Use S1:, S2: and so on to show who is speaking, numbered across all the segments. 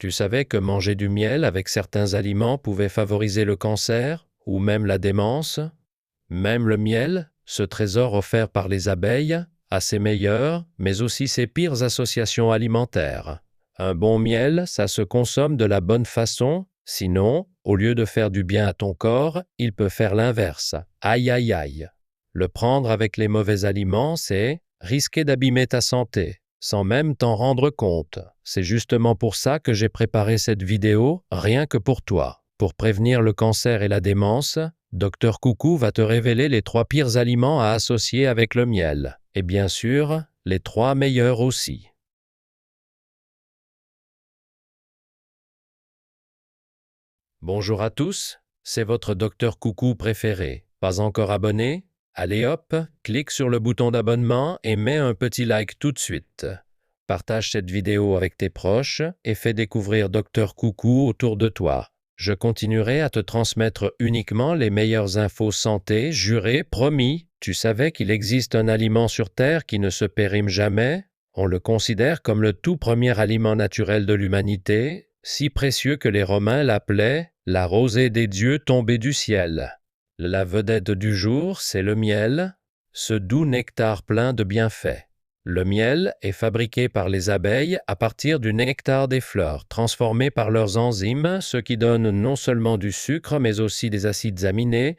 S1: Tu savais que manger du miel avec certains aliments pouvait favoriser le cancer ou même la démence? Même le miel, ce trésor offert par les abeilles, a ses meilleures, mais aussi ses pires associations alimentaires. Un bon miel, ça se consomme de la bonne façon, sinon, au lieu de faire du bien à ton corps, il peut faire l'inverse. Aïe aïe aïe. Le prendre avec les mauvais aliments, c'est risquer d'abîmer ta santé, sans même t'en rendre compte. C'est justement pour ça que j'ai préparé cette vidéo, rien que pour toi. Pour prévenir le cancer et la démence, Docteur Coucou va te révéler les 3 pires aliments à associer avec le miel. Et bien sûr, les 3 meilleurs aussi. Bonjour à tous, c'est votre Docteur Coucou préféré. Pas encore abonné? Allez hop, clique sur le bouton d'abonnement et mets un petit like tout de suite. Partage cette vidéo avec tes proches et fais découvrir Docteur Coucou autour de toi. Je continuerai à te transmettre uniquement les meilleures infos santé, juré, promis. Tu savais qu'il existe un aliment sur Terre qui ne se périme jamais? On le considère comme le tout premier aliment naturel de l'humanité, si précieux que les Romains l'appelaient « la rosée des dieux tombée du ciel ». La vedette du jour, c'est le miel, ce doux nectar plein de bienfaits. Le miel est fabriqué par les abeilles à partir du nectar des fleurs, transformé par leurs enzymes, ce qui donne non seulement du sucre, mais aussi des acides aminés,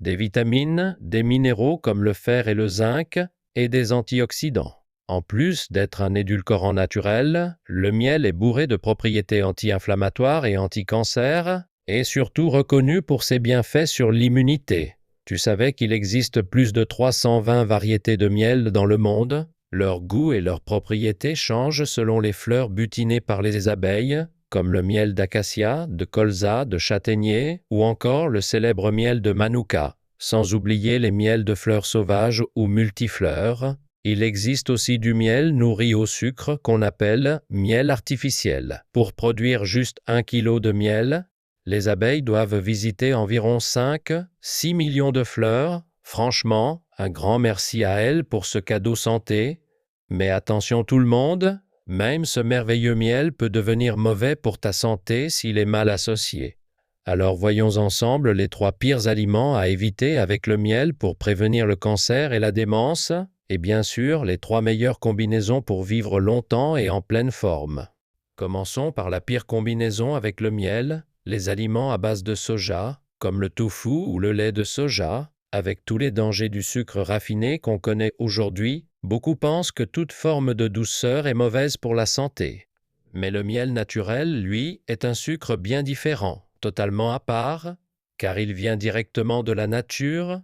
S1: des vitamines, des minéraux comme le fer et le zinc, et des antioxydants. En plus d'être un édulcorant naturel, le miel est bourré de propriétés anti-inflammatoires et anti-cancer, et surtout reconnu pour ses bienfaits sur l'immunité. Tu savais qu'il existe plus de 320 variétés de miel dans le monde? Leur goût et leurs propriétés changent selon les fleurs butinées par les abeilles, comme le miel d'acacia, de colza, de châtaignier ou encore le célèbre miel de Manuka, sans oublier les miels de fleurs sauvages ou multifleurs. Il existe aussi du miel nourri au sucre qu'on appelle miel artificiel. Pour produire juste 1 kg de miel, les abeilles doivent visiter environ 5-6 millions de fleurs. Franchement, un grand merci à elles pour ce cadeau santé. Mais attention tout le monde, même ce merveilleux miel peut devenir mauvais pour ta santé s'il est mal associé. Alors voyons ensemble les 3 pires aliments à éviter avec le miel pour prévenir le cancer et la démence, et bien sûr les 3 meilleures combinaisons pour vivre longtemps et en pleine forme. Commençons par la pire combinaison avec le miel, les aliments à base de soja, comme le tofu ou le lait de soja. Avec tous les dangers du sucre raffiné qu'on connaît aujourd'hui, beaucoup pensent que toute forme de douceur est mauvaise pour la santé. Mais le miel naturel, lui, est un sucre bien différent, totalement à part, car il vient directement de la nature.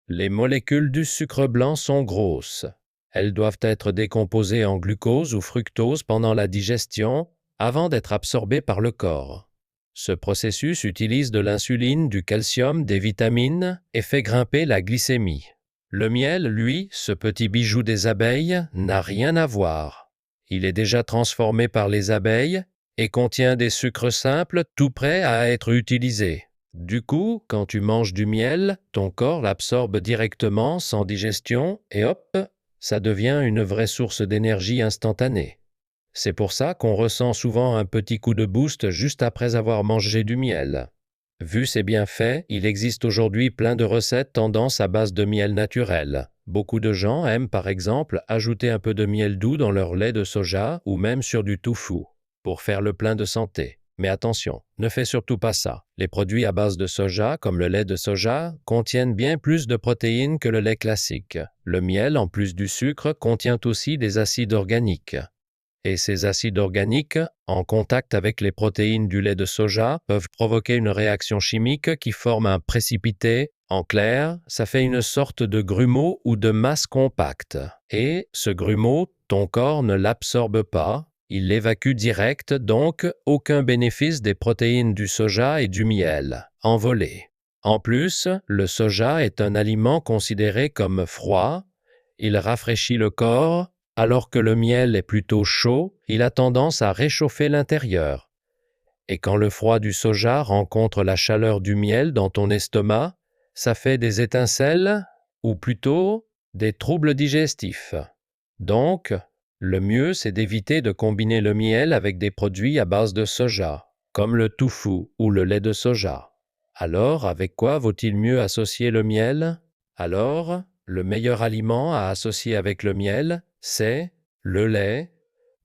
S1: Les molécules du sucre blanc sont grosses. Elles doivent être décomposées en glucose ou fructose pendant la digestion, avant d'être absorbées par le corps. Ce processus utilise de l'insuline, du calcium, des vitamines et fait grimper la glycémie. Le miel, lui, ce petit bijou des abeilles, n'a rien à voir. Il est déjà transformé par les abeilles et contient des sucres simples tout prêts à être utilisés. Du coup, quand tu manges du miel, ton corps l'absorbe directement sans digestion et hop, ça devient une vraie source d'énergie instantanée. C'est pour ça qu'on ressent souvent un petit coup de boost juste après avoir mangé du miel. Vu ses bienfaits, il existe aujourd'hui plein de recettes tendance à base de miel naturel. Beaucoup de gens aiment par exemple ajouter un peu de miel doux dans leur lait de soja ou même sur du tofu, pour faire le plein de santé. Mais attention, ne fais surtout pas ça. Les produits à base de soja, comme le lait de soja, contiennent bien plus de protéines que le lait classique. Le miel, en plus du sucre, contient aussi des acides organiques. Et ces acides organiques, en contact avec les protéines du lait de soja, peuvent provoquer une réaction chimique qui forme un précipité. En clair, ça fait une sorte de grumeau ou de masse compacte. Et ce grumeau, ton corps ne l'absorbe pas, il l'évacue direct, donc aucun bénéfice des protéines du soja et du miel, envolé. En plus, le soja est un aliment considéré comme froid, il rafraîchit le corps, alors que le miel est plutôt chaud, il a tendance à réchauffer l'intérieur. Et quand le froid du soja rencontre la chaleur du miel dans ton estomac, ça fait des étincelles, ou plutôt des troubles digestifs. Donc, Le mieux, c'est d'éviter de combiner le miel avec des produits à base de soja, comme le tofu ou le lait de soja. Alors, avec quoi vaut-il mieux associer le miel? Alors, le meilleur aliment à associer avec le miel, c'est le lait.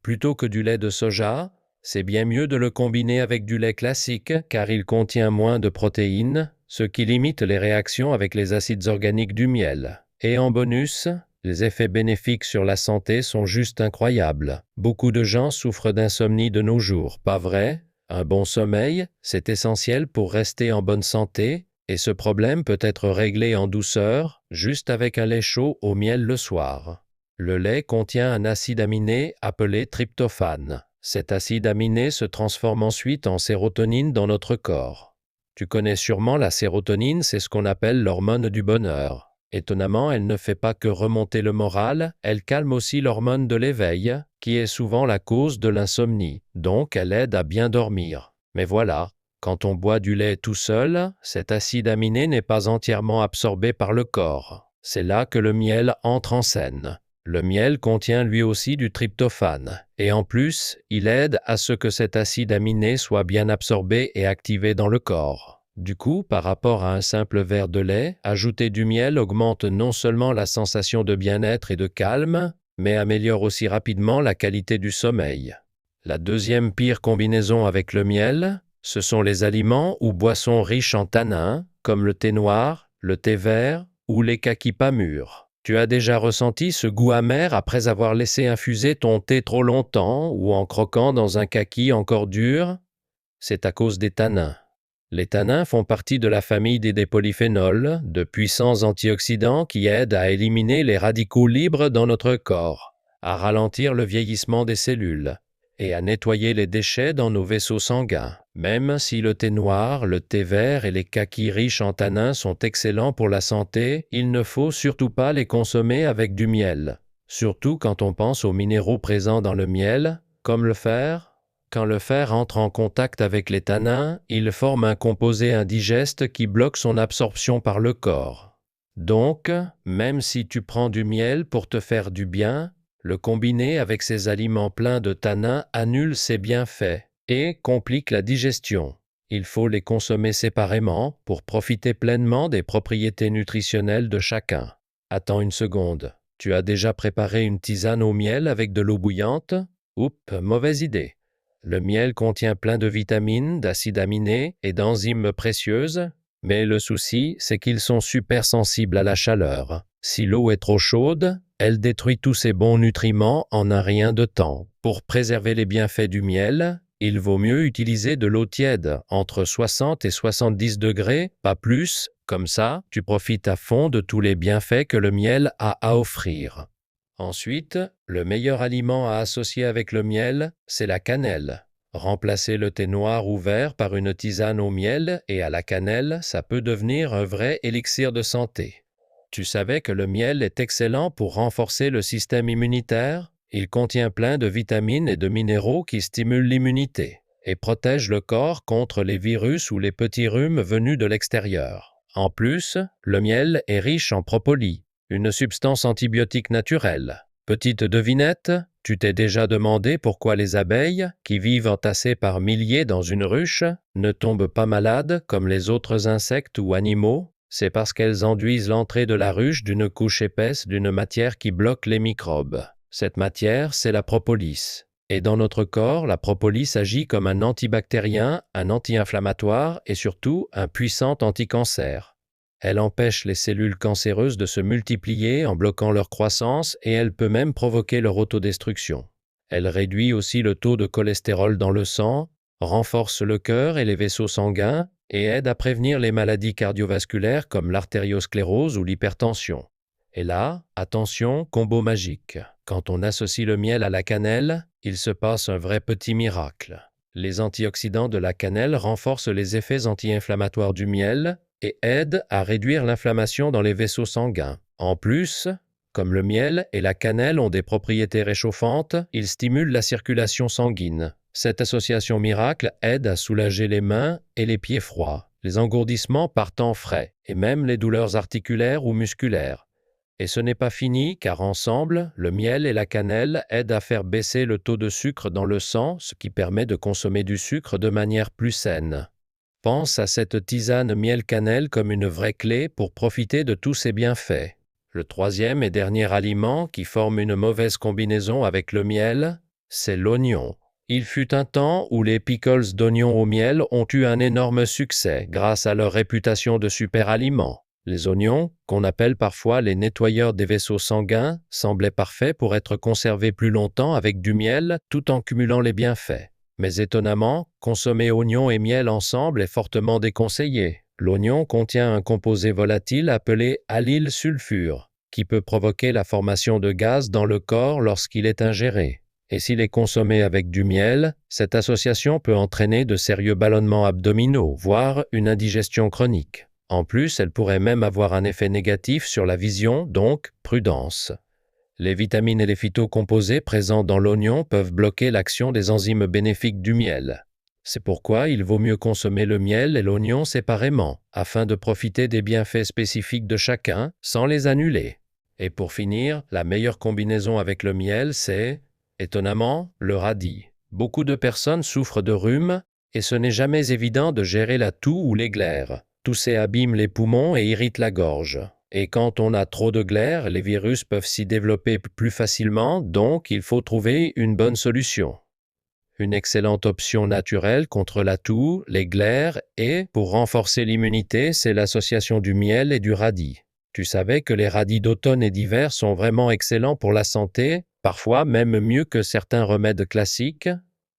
S1: Plutôt que du lait de soja, c'est bien mieux de le combiner avec du lait classique car il contient moins de protéines, ce qui limite les réactions avec les acides organiques du miel. Et en bonus, les effets bénéfiques sur la santé sont juste incroyables. Beaucoup de gens souffrent d'insomnie de nos jours, pas vrai? Un bon sommeil, c'est essentiel pour rester en bonne santé, et ce problème peut être réglé en douceur, juste avec un lait chaud au miel le soir. Le lait contient un acide aminé appelé tryptophane. Cet acide aminé se transforme ensuite en sérotonine dans notre corps. Tu connais sûrement la sérotonine, c'est ce qu'on appelle l'hormone du bonheur. Étonnamment, elle ne fait pas que remonter le moral, elle calme aussi l'hormone de l'éveil, qui est souvent la cause de l'insomnie, donc elle aide à bien dormir. Mais voilà, quand on boit du lait tout seul, cet acide aminé n'est pas entièrement absorbé par le corps. C'est là que le miel entre en scène. Le miel contient lui aussi du tryptophane, et en plus, il aide à ce que cet acide aminé soit bien absorbé et activé dans le corps. Du coup, par rapport à un simple verre de lait, ajouter du miel augmente non seulement la sensation de bien-être et de calme, mais améliore aussi rapidement la qualité du sommeil. La deuxième pire combinaison avec le miel, ce sont les aliments ou boissons riches en tanins, comme le thé noir, le thé vert ou les kakis pas mûrs. Tu as déjà ressenti ce goût amer après avoir laissé infuser ton thé trop longtemps ou en croquant dans un kaki encore dur? C'est à cause des tanins. Les tanins font partie de la famille des polyphénols, de puissants antioxydants qui aident à éliminer les radicaux libres dans notre corps, à ralentir le vieillissement des cellules et à nettoyer les déchets dans nos vaisseaux sanguins. Même si le thé noir, le thé vert et les kakis riches en tanins sont excellents pour la santé, il ne faut surtout pas les consommer avec du miel, surtout quand on pense aux minéraux présents dans le miel, comme le fer. Quand le fer entre en contact avec les tanins, il forme un composé indigeste qui bloque son absorption par le corps. Donc, même si tu prends du miel pour te faire du bien, le combiner avec ces aliments pleins de tanins annule ses bienfaits et complique la digestion. Il faut les consommer séparément pour profiter pleinement des propriétés nutritionnelles de chacun. Attends une seconde. Tu as déjà préparé une tisane au miel avec de l'eau bouillante? Oups, mauvaise idée. Le miel contient plein de vitamines, d'acides aminés et d'enzymes précieuses, mais le souci, c'est qu'ils sont super sensibles à la chaleur. Si l'eau est trop chaude, elle détruit tous ces bons nutriments en un rien de temps. Pour préserver les bienfaits du miel, il vaut mieux utiliser de l'eau tiède, entre 60 et 70 degrés, pas plus, comme ça, tu profites à fond de tous les bienfaits que le miel a à offrir. Ensuite, le meilleur aliment à associer avec le miel, c'est la cannelle. Remplacer le thé noir ou vert par une tisane au miel et à la cannelle, ça peut devenir un vrai élixir de santé. Tu savais que le miel est excellent pour renforcer le système immunitaire? Il contient plein de vitamines et de minéraux qui stimulent l'immunité et protègent le corps contre les virus ou les petits rhumes venus de l'extérieur. En plus, le miel est riche en propolis, une substance antibiotique naturelle. Petite devinette, tu t'es déjà demandé pourquoi les abeilles, qui vivent entassées par milliers dans une ruche, ne tombent pas malades comme les autres insectes ou animaux? C'est parce qu'elles enduisent l'entrée de la ruche d'une couche épaisse d'une matière qui bloque les microbes. Cette matière, c'est la propolis. Et dans notre corps, la propolis agit comme un antibactérien, un anti-inflammatoire et surtout un puissant anticancer. Elle empêche les cellules cancéreuses de se multiplier en bloquant leur croissance et elle peut même provoquer leur autodestruction. Elle réduit aussi le taux de cholestérol dans le sang, renforce le cœur et les vaisseaux sanguins et aide à prévenir les maladies cardiovasculaires comme l'artériosclérose ou l'hypertension. Et là, attention, combo magique. Quand on associe le miel à la cannelle, il se passe un vrai petit miracle. Les antioxydants de la cannelle renforcent les effets anti-inflammatoires du miel et aident à réduire l'inflammation dans les vaisseaux sanguins. En plus, comme le miel et la cannelle ont des propriétés réchauffantes, ils stimulent la circulation sanguine. Cette association miracle aide à soulager les mains et les pieds froids, les engourdissements partant frais, et même les douleurs articulaires ou musculaires. Et ce n'est pas fini car ensemble, le miel et la cannelle aident à faire baisser le taux de sucre dans le sang, ce qui permet de consommer du sucre de manière plus saine. Pense à cette tisane miel-cannelle comme une vraie clé pour profiter de tous ses bienfaits. Le troisième et dernier aliment qui forme une mauvaise combinaison avec le miel, c'est l'oignon. Il fut un temps où les pickles d'oignons au miel ont eu un énorme succès grâce à leur réputation de super aliment. Les oignons, qu'on appelle parfois les nettoyeurs des vaisseaux sanguins, semblaient parfaits pour être conservés plus longtemps avec du miel tout en cumulant les bienfaits. Mais étonnamment, consommer oignons et miel ensemble est fortement déconseillé. L'oignon contient un composé volatile appelé allylsulfure, qui peut provoquer la formation de gaz dans le corps lorsqu'il est ingéré. Et s'il est consommé avec du miel, cette association peut entraîner de sérieux ballonnements abdominaux, voire une indigestion chronique. En plus, elle pourrait même avoir un effet négatif sur la vision, donc prudence. Les vitamines et les phytocomposés présents dans l'oignon peuvent bloquer l'action des enzymes bénéfiques du miel. C'est pourquoi il vaut mieux consommer le miel et l'oignon séparément, afin de profiter des bienfaits spécifiques de chacun, sans les annuler. Et pour finir, la meilleure combinaison avec le miel, c'est, étonnamment, le radis. Beaucoup de personnes souffrent de rhume, et ce n'est jamais évident de gérer la toux ou les glaires. Tousser abîme les poumons et irrite la gorge. Et quand on a trop de glaires, les virus peuvent s'y développer plus facilement, donc il faut trouver une bonne solution. Une excellente option naturelle contre la toux, les glaires et, pour renforcer l'immunité, c'est l'association du miel et du radis. Tu savais que les radis d'automne et d'hiver sont vraiment excellents pour la santé, parfois même mieux que certains remèdes classiques?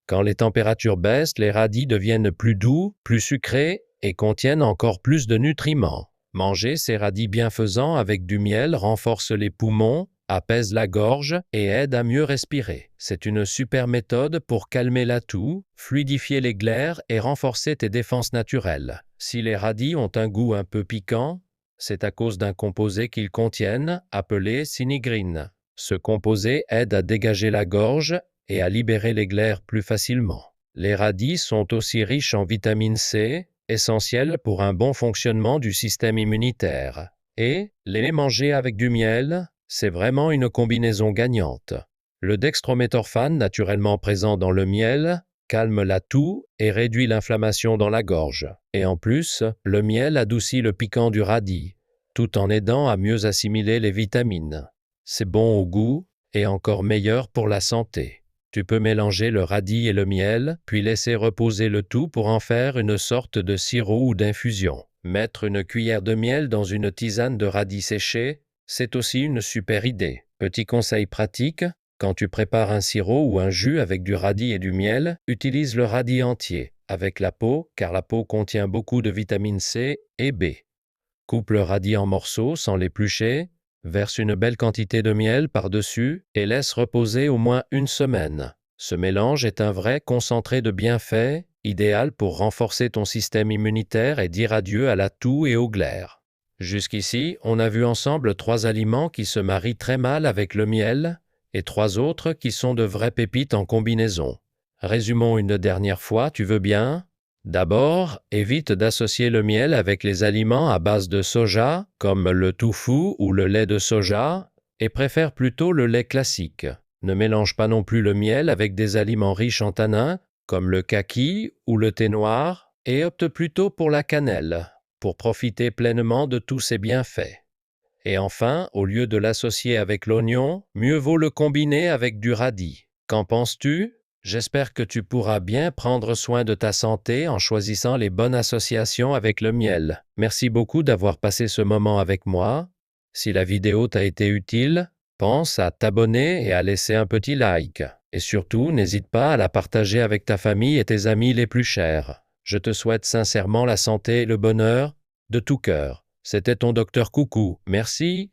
S1: Quand les températures baissent, les radis deviennent plus doux, plus sucrés et contiennent encore plus de nutriments. Manger ces radis bienfaisants avec du miel renforce les poumons, apaise la gorge et aide à mieux respirer. C'est une super méthode pour calmer la toux, fluidifier les glaires et renforcer tes défenses naturelles. Si les radis ont un goût un peu piquant, c'est à cause d'un composé qu'ils contiennent, appelé sinigrine. Ce composé aide à dégager la gorge et à libérer les glaires plus facilement. Les radis sont aussi riches en vitamine C, essentielle pour un bon fonctionnement du système immunitaire. Et les manger avec du miel, c'est vraiment une combinaison gagnante. Le dextrométhorphane, naturellement présent dans le miel, calme la toux et réduit l'inflammation dans la gorge. Et en plus, le miel adoucit le piquant du radis, tout en aidant à mieux assimiler les vitamines. C'est bon au goût et encore meilleur pour la santé. Tu peux mélanger le radis et le miel, puis laisser reposer le tout pour en faire une sorte de sirop ou d'infusion. Mettre une cuillère de miel dans une tisane de radis séchés, c'est aussi une super idée. Petit conseil pratique, quand tu prépares un sirop ou un jus avec du radis et du miel, utilise le radis entier, avec la peau, car la peau contient beaucoup de vitamine C et B. Coupe le radis en morceaux sans l'éplucher, verse une belle quantité de miel par-dessus et laisse reposer au moins une semaine. Ce mélange est un vrai concentré de bienfaits, idéal pour renforcer ton système immunitaire et dire adieu à la toux et aux glaires. Jusqu'ici, on a vu ensemble 3 aliments qui se marient très mal avec le miel et 3 autres qui sont de vraies pépites en combinaison. Résumons une dernière fois, tu veux bien? D'abord, évite d'associer le miel avec les aliments à base de soja, comme le tofu ou le lait de soja, et préfère plutôt le lait classique. Ne mélange pas non plus le miel avec des aliments riches en tanins, comme le kaki ou le thé noir, et opte plutôt pour la cannelle, pour profiter pleinement de tous ses bienfaits. Et enfin, au lieu de l'associer avec l'oignon, mieux vaut le combiner avec du radis. Qu'en penses-tu? J'espère que tu pourras bien prendre soin de ta santé en choisissant les bonnes associations avec le miel. Merci beaucoup d'avoir passé ce moment avec moi. Si la vidéo t'a été utile, pense à t'abonner et à laisser un petit like. Et surtout, n'hésite pas à la partager avec ta famille et tes amis les plus chers. Je te souhaite sincèrement la santé et le bonheur, de tout cœur. C'était ton docteur Coucou. Merci.